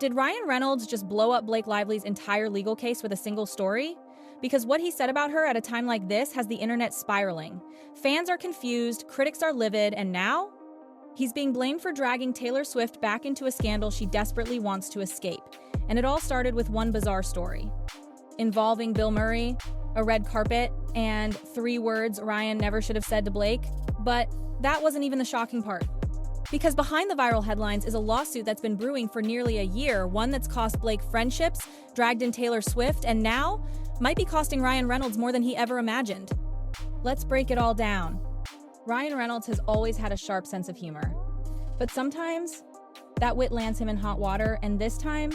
Did Ryan Reynolds just blow up Blake Lively's entire legal case with a single story? Because what he said about her at a time like this has the internet spiraling. Fans are confused, critics are livid, and now? He's being blamed for dragging Taylor Swift back into a scandal she desperately wants to escape. And it all started with one bizarre story involving Bill Murray, a red carpet, and 3 words Ryan never should have said to Blake. But that wasn't even the shocking part. Because behind the viral headlines is a lawsuit that's been brewing for nearly a year, one that's cost Blake friendships, dragged in Taylor Swift, and now might be costing Ryan Reynolds more than he ever imagined. Let's break it all down. Ryan Reynolds has always had a sharp sense of humor. But sometimes, that wit lands him in hot water, and this time,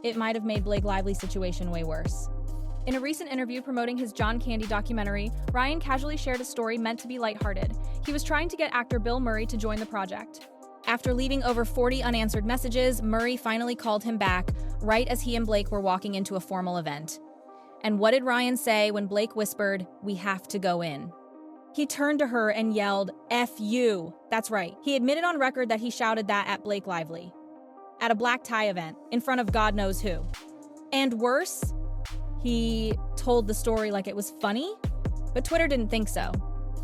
it might have made Blake Lively's situation way worse. In a recent interview promoting his John Candy documentary, Ryan casually shared a story meant to be lighthearted. He was trying to get actor Bill Murray to join the project. After leaving over 40 unanswered messages, Murray finally called him back, right as he and Blake were walking into a formal event. And what did Ryan say when Blake whispered, "We have to go in"? He turned to her and yelled, "F you." That's right. He admitted on record that he shouted that at Blake Lively. At a black tie event, in front of God knows who. And worse, he told the story like it was funny, but Twitter didn't think so.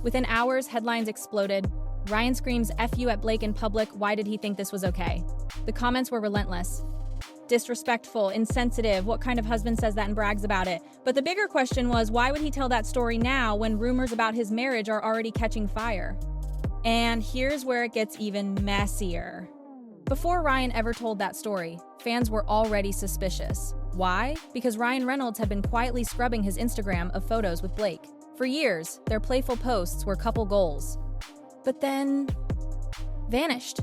Within hours, headlines exploded. Ryan screams "F you" at Blake in public. Why did he think this was okay? The comments were relentless. Disrespectful, insensitive, what kind of husband says that and brags about it? But the bigger question was, why would he tell that story now when rumors about his marriage are already catching fire? And here's where it gets even messier. Before Ryan ever told that story, fans were already suspicious. Why? Because Ryan Reynolds had been quietly scrubbing his Instagram of photos with Blake. For years, their playful posts were couple goals. But then vanished.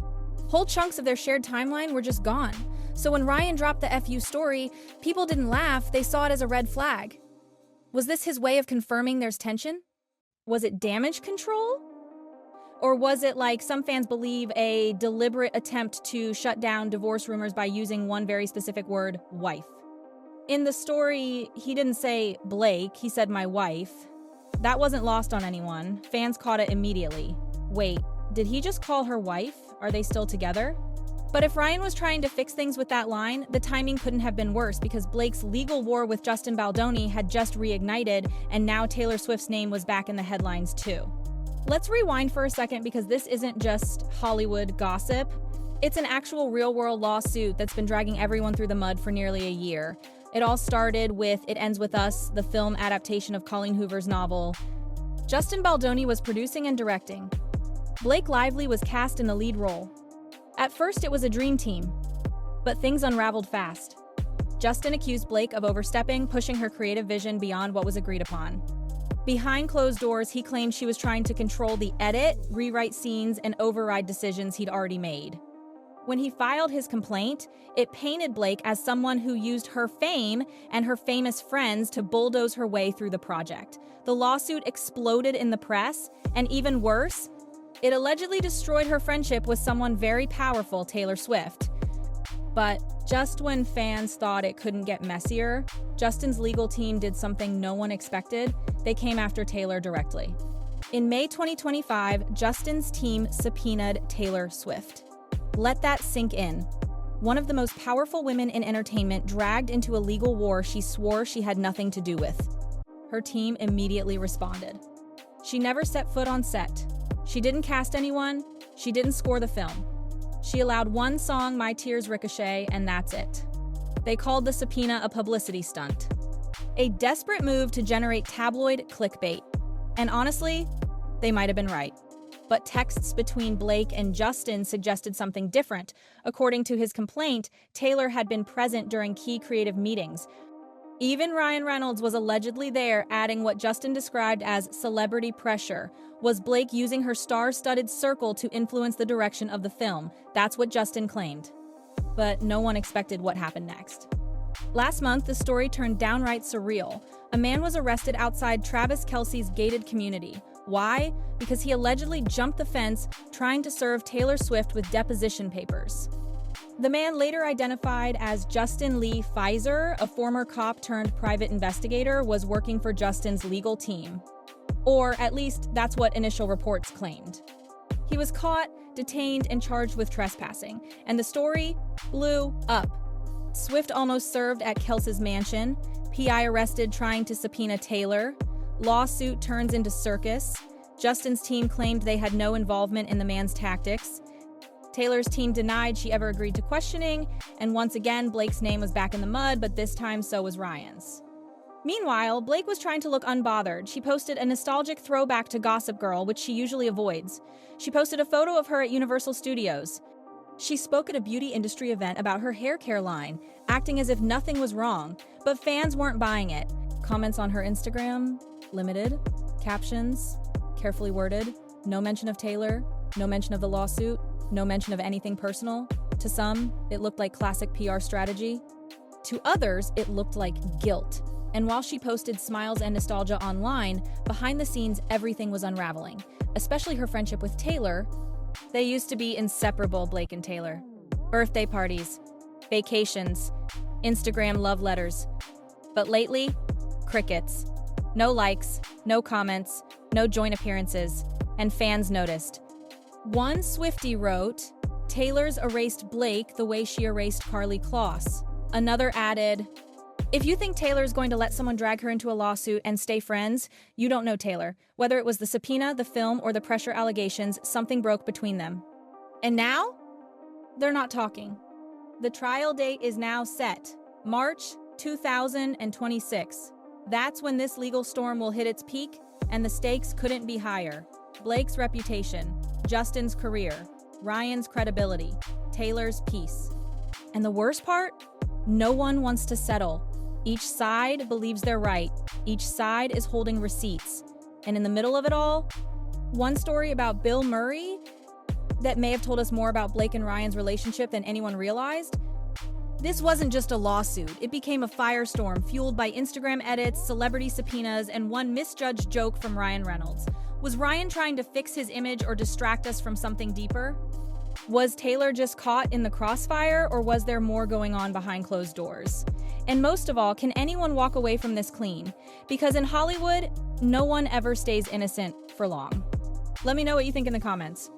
Whole chunks of their shared timeline were just gone. So when Ryan dropped the FU story, people didn't laugh, they saw it as a red flag. Was this his way of confirming there's tension? Was it damage control? Or was it, like some fans believe, a deliberate attempt to shut down divorce rumors by using one very specific word, wife? In the story, he didn't say Blake, he said my wife. That wasn't lost on anyone. Fans caught it immediately. Wait, did he just call her wife? Are they still together? But if Ryan was trying to fix things with that line, the timing couldn't have been worse because Blake's legal war with Justin Baldoni had just reignited, and now Taylor Swift's name was back in the headlines too. Let's rewind for a second because this isn't just Hollywood gossip. It's an actual real-world lawsuit that's been dragging everyone through the mud for nearly a year. It all started with It Ends With Us, the film adaptation of Colleen Hoover's novel. Justin Baldoni was producing and directing. Blake Lively was cast in the lead role. At first, it was a dream team, but things unraveled fast. Justin accused Blake of overstepping, pushing her creative vision beyond what was agreed upon. Behind closed doors, he claimed she was trying to control the edit, rewrite scenes, and override decisions he'd already made. When he filed his complaint, it painted Blake as someone who used her fame and her famous friends to bulldoze her way through the project. The lawsuit exploded in the press, and even worse, it allegedly destroyed her friendship with someone very powerful, Taylor Swift. But just when fans thought it couldn't get messier, Justin's legal team did something no one expected. They came after Taylor directly. In May 2025, Justin's team subpoenaed Taylor Swift. Let that sink in. One of the most powerful women in entertainment dragged into a legal war she swore she had nothing to do with. Her team immediately responded. She never set foot on set. She didn't cast anyone. She didn't score the film. She allowed one song, My Tears Ricochet, and that's it. They called the subpoena a publicity stunt. A desperate move to generate tabloid clickbait. And honestly, they might have been right. But texts between Blake and Justin suggested something different. According to his complaint, Taylor had been present during key creative meetings. Even Ryan Reynolds was allegedly there, adding what Justin described as celebrity pressure. Was Blake using her star-studded circle to influence the direction of the film? That's what Justin claimed. But no one expected what happened next. Last month, the story turned downright surreal. A man was arrested outside Travis Kelce's gated community. Why? Because he allegedly jumped the fence trying to serve Taylor Swift with deposition papers. The man, later identified as Justin Lee Pfizer, a former cop turned private investigator, was working for Justin's legal team. Or at least that's what initial reports claimed. He was caught, detained, and charged with trespassing, and the story blew up. Swift almost served at Kelce's mansion. PI arrested trying to subpoena Taylor. Lawsuit turns into circus. Justin's team claimed they had no involvement in the man's tactics. Taylor's team denied she ever agreed to questioning, and once again, Blake's name was back in the mud, but this time so was Ryan's. Meanwhile, Blake was trying to look unbothered. She posted a nostalgic throwback to Gossip Girl, which she usually avoids. She posted a photo of her at Universal Studios. She spoke at a beauty industry event about her hair care line, acting as if nothing was wrong, but fans weren't buying it. Comments on her Instagram, limited. Captions, carefully worded. No mention of Taylor, no mention of the lawsuit, no mention of anything personal. To some, it looked like classic PR strategy. To others, it looked like guilt. And while she posted smiles and nostalgia online, behind the scenes, everything was unraveling, especially her friendship with Taylor. They used to be inseparable, Blake and Taylor. Birthday parties, vacations, Instagram love letters. But lately, crickets. No likes, no comments, no joint appearances, and fans noticed. One Swiftie wrote, "Taylor's erased Blake the way she erased Carly Kloss." Another added, "If you think Taylor's going to let someone drag her into a lawsuit and stay friends, you don't know Taylor. Whether it was the subpoena, the film, or the pressure allegations, something broke between them." And now? They're not talking. The trial date is now set, March 2026. That's when this legal storm will hit its peak, and the stakes couldn't be higher. Blake's reputation, Justin's career, Ryan's credibility, Taylor's peace. And the worst part? No one wants to settle. Each side believes they're right. Each side is holding receipts. And in the middle of it all, one story about Bill Murray that may have told us more about Blake and Ryan's relationship than anyone realized. This wasn't just a lawsuit. It became a firestorm fueled by Instagram edits, celebrity subpoenas, and one misjudged joke from Ryan Reynolds. Was Ryan trying to fix his image or distract us from something deeper? Was Taylor just caught in the crossfire, or was there more going on behind closed doors? And most of all, can anyone walk away from this clean? Because in Hollywood, no one ever stays innocent for long. Let me know what you think in the comments.